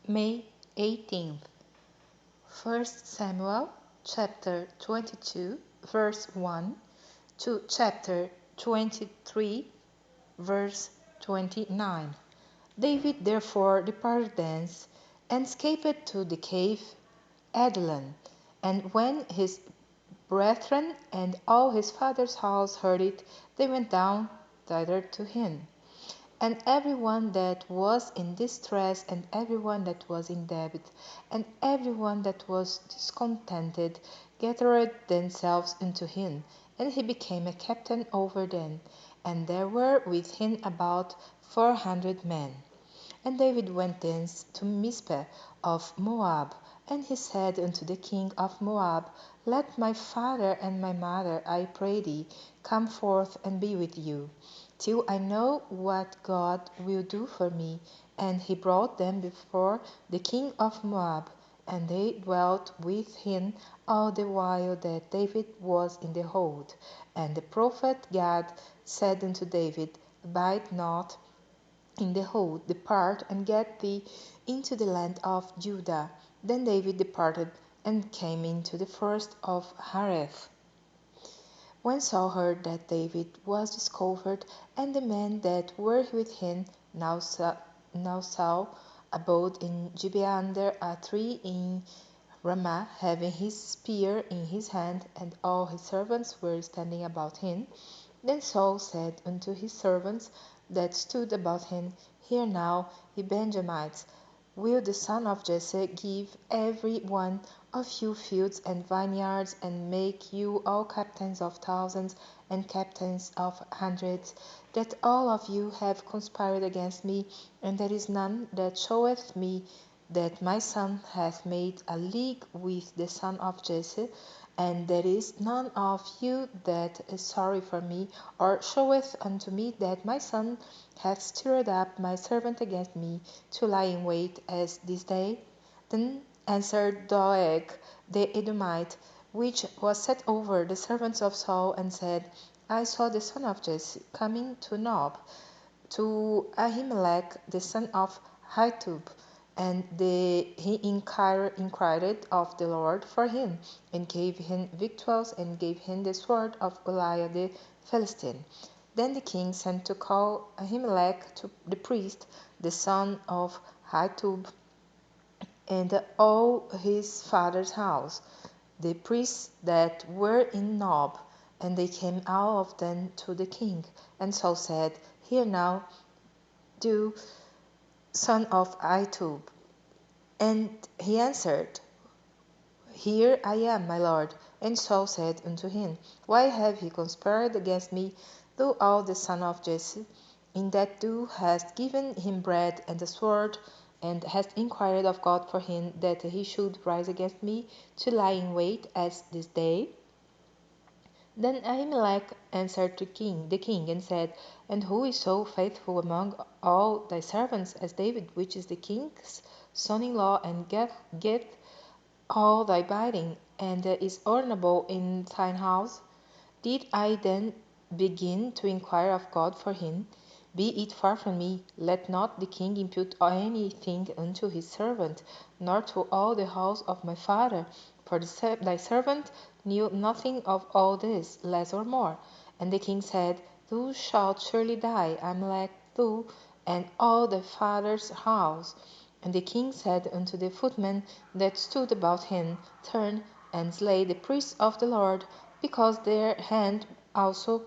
May 18th, 1 Samuel chapter 22 verse 1 to chapter 23 verse 29. David therefore departed thence, and escaped to the cave Adullam. And when his brethren and all his father's house heard it, they went down thither to him. And every one that was in distress, and every one that was in debt, and every one that was discontented, gathered themselves unto him, and he became a captain over them. And there were with him about 400 men. And David went thence to Mizpeh of Moab, and he said unto the king of Moab, Let my father and my mother, I pray thee, come forth and be with you, till I know what God will do for me. And he brought them before the king of Moab, and they dwelt with him all the while that David was in the hold. And the prophet Gad said unto David, Abide not in the hold, depart and get thee into the land of Judah. Then David departed and came into the forest of Hareth. When Saul heard that David was discovered, and the men that were with him, now Saul abode in Gibeah under a tree in Ramah, having his spear in his hand, and all his servants were standing about him. Then Saul said unto his servants that stood about him, Hear now, ye Benjamites, will the son of Jesse give every one of you fields and vineyards, and make you all captains of thousands and captains of hundreds, that all of you have conspired against me, and there is none that showeth me that my son hath made a league with the son of Jesse? And there is none of you that is sorry for me, or showeth unto me that my son hath stirred up my servant against me, to lie in wait as this day? Then answered Doeg the Edomite, which was set over the servants of Saul, and said, I saw the son of Jesse coming to Nob, to Ahimelech the son of Ahitub, and he inquired of the Lord for him, and gave him victuals, and gave him the sword of Goliath the Philistine. Then the king sent to call Ahimelech to the priest, the son of Ahitub, and all his father's house, the priests that were in Nob, and they came out of them to the king. And Saul said, Hear now, thou son of Ahitub. And he answered, Here I am, my lord. And Saul said unto him, Why have ye conspired against me, thou all the son of Jesse, in that thou hast given him bread and a sword, and hast inquired of God for him, that he should rise against me, to lie in wait as this day? Then Ahimelech answered the king, and said, And who is so faithful among all thy servants as David, which is the king's son-in-law, and get all thy binding, and is honorable in thine house? Did I then begin to inquire of God for him? Be it far from me, let not the king impute anything unto his servant, nor to all the house of my father, for thy servant knew nothing of all this, less or more. And the king said, Thou shalt surely die, Ahimelech, thou and all thy father's house. And the king said unto the footmen that stood about him, Turn and slay the priests of the Lord, because their hand also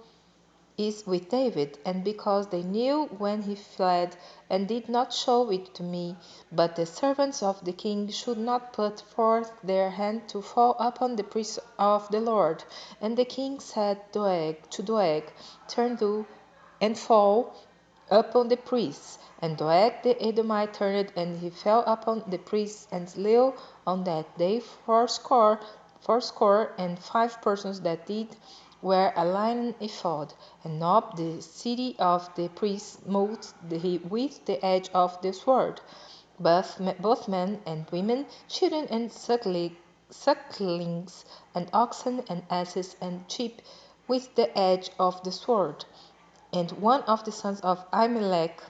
is with David, and because they knew when he fled, and did not show it to me. But the servants of the king should not put forth their hand to fall upon the priests of the Lord. And the king said to Doeg, Turn thou and fall upon the priests. And Doeg the Edomite turned, and he fell upon the priests, and slew on that day fourscore and 5 persons that did wear a linen ephod. And Nob the city of the priests smote he with the edge of the sword, both men and women, children and sucklings, and oxen and asses and sheep, with the edge of the sword. And one of the sons of Ahimelech,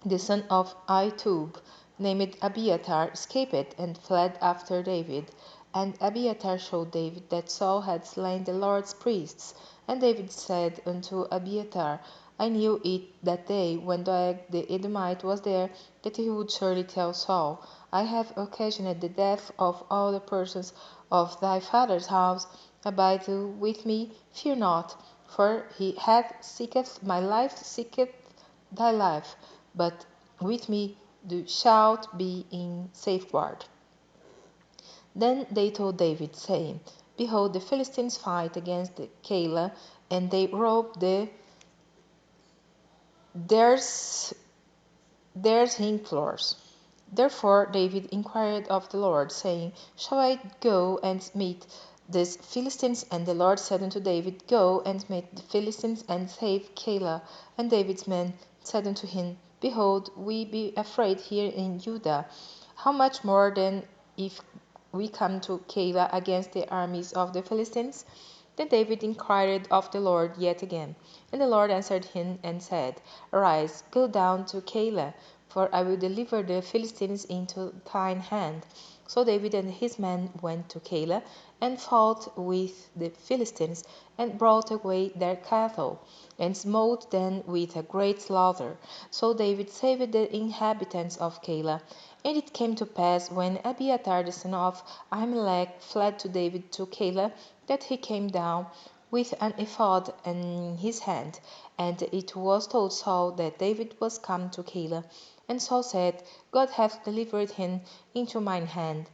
the son of Ahitub, named Abiathar, escaped and fled after David. And Abiathar showed David that Saul had slain the Lord's priests. And David said unto Abiathar, I knew it that day when Doeg the Edomite was there, that he would surely tell Saul, I have occasioned the death of all the persons of thy father's house. Abide thou with me, fear not, for he hath seeketh my life, seeketh thy life, but with me thou shalt be in safeguard. Then they told David, saying, Behold, the Philistines fight against Keilah, and they rob their hind floors. Therefore David inquired of the Lord, saying, Shall I go and meet these Philistines? And the Lord said unto David, Go and meet the Philistines, and save Keilah. And David's men said unto him, Behold, we be afraid here in Judah. How much more then if we come to Keilah against the armies of the Philistines? Then David inquired of the Lord yet again. And the Lord answered him and said, Arise, go down to Keilah, for I will deliver the Philistines into thine hand. So David and his men went to Keilah, and fought with the Philistines, and brought away their cattle, and smote them with a great slaughter. So David saved the inhabitants of Keilah. And it came to pass, when Abiathar the son of Ahimelech fled to David to Keilah, that he came down with an ephod in his hand. And it was told Saul that David was come to Keilah. And Saul said, God hath delivered him into mine hand,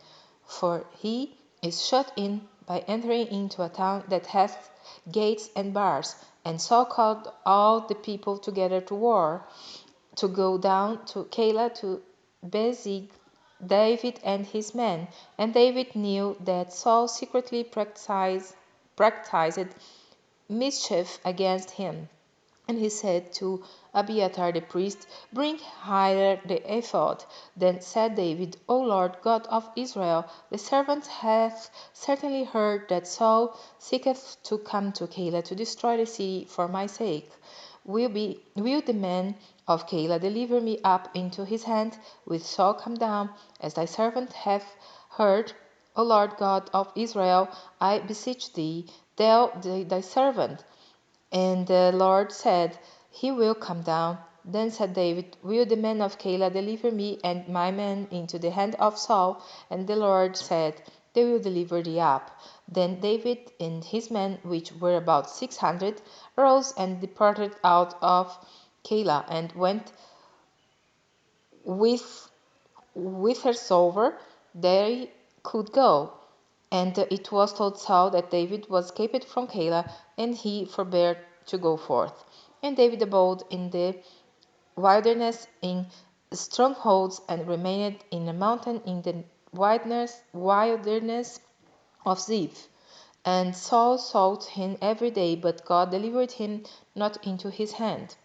for he is shut in by entering into a town that hath gates and bars. And Saul called all the people together to war, to go down to Keilah to besiege David and his men. And David knew that Saul secretly practiced mischief against him. And he said to Abiathar the priest, Bring hither the ephod. Then said David, O Lord God of Israel, the servant hath certainly heard that Saul seeketh to come to Keilah to destroy the city for my sake. Will the men of Keilah deliver me up into his hand? Will Saul come down, as thy servant hath heard? O Lord God of Israel, I beseech thee, tell thy servant. And the Lord said, He will come down. Then said David, Will the men of Keilah deliver me and my men into the hand of Saul? And the Lord said, They will deliver thee up. Then David and his men, which were about 600, arose and departed out of Keilah, and went whithersoever they could go. And it was told Saul that David was escaped from Keilah, and he forbore to go forth. And David abode in the wilderness in strongholds, and remained in a mountain in the wilderness of Ziph. And Saul sought him every day, but God delivered him not into his hand.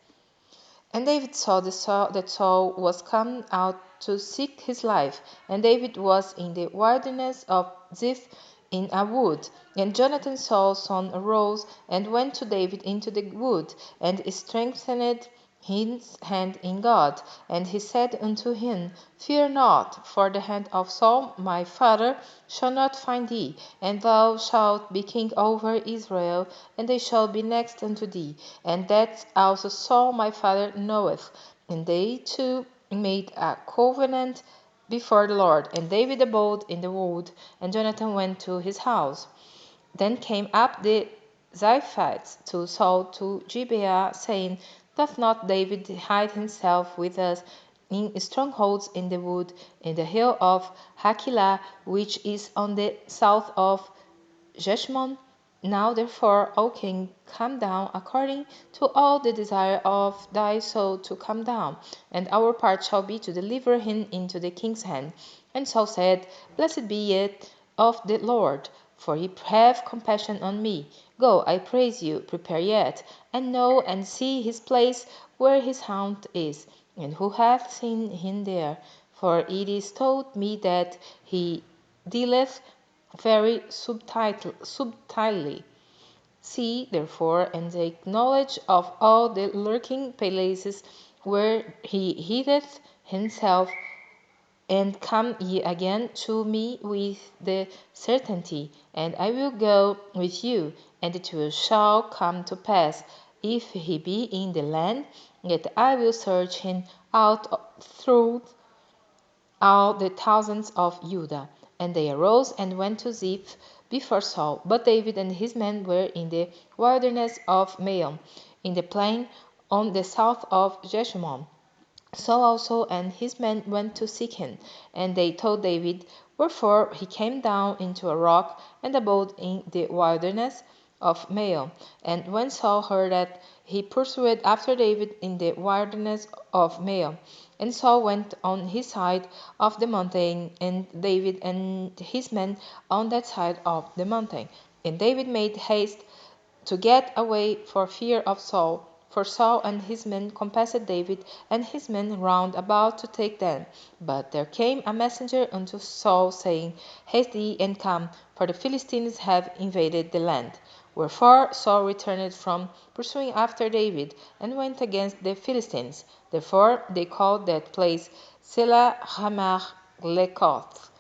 And David saw that Saul was come out to seek his life. And David was in the wilderness of Ziph in a wood. And Jonathan Saul's son arose and went to David into the wood, and strengthened his hand in God. And he said unto him, Fear not, for the hand of Saul my father shall not find thee, and thou shalt be king over Israel, and they shall be next unto thee. And that also Saul my father knoweth. And they two made a covenant before the Lord. And David abode in the wood, and Jonathan went to his house. Then came up the Ziphites to Saul to Gibeah, saying, Doth not David hide himself with us in strongholds in the wood, in the hill of Hakilah, which is on the south of Jeshmon? Now therefore, O king, come down according to all the desire of thy soul to come down, and our part shall be to deliver him into the king's hand. And Saul said, Blessed be it of the Lord, for he have compassion on me. Go, I praise you, prepare yet, and know and see his place where his haunt is, and who hath seen him there. For it is told me that he dealeth very subtilely. See, therefore, and take knowledge of all the lurking places where he hideth himself, And come ye again to me with the certainty, and I will go with you, and it shall come to pass, if he be in the land, that I will search him out through all the thousands of Judah. And they arose and went to Ziph before Saul. But David and his men were in the wilderness of Maon, in the plain on the south of Jeshimon. Saul also and his men went to seek him, and they told David. Wherefore he came down into a rock and abode in the wilderness of Maon. And when Saul heard that, he pursued after David in the wilderness of Maon. And Saul went on his side of the mountain, and David and his men on that side of the mountain. And David made haste to get away for fear of Saul. For Saul and his men compassed David and his men round about to take them. But there came a messenger unto Saul, saying, Haste thee and come, for the Philistines have invaded the land. Wherefore Saul returned from pursuing after David, and went against the Philistines. Therefore they called that place Selah Hamath Lekoth.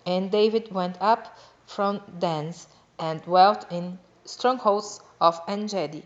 And David went up from thence, and dwelt in strongholds of En-gedi.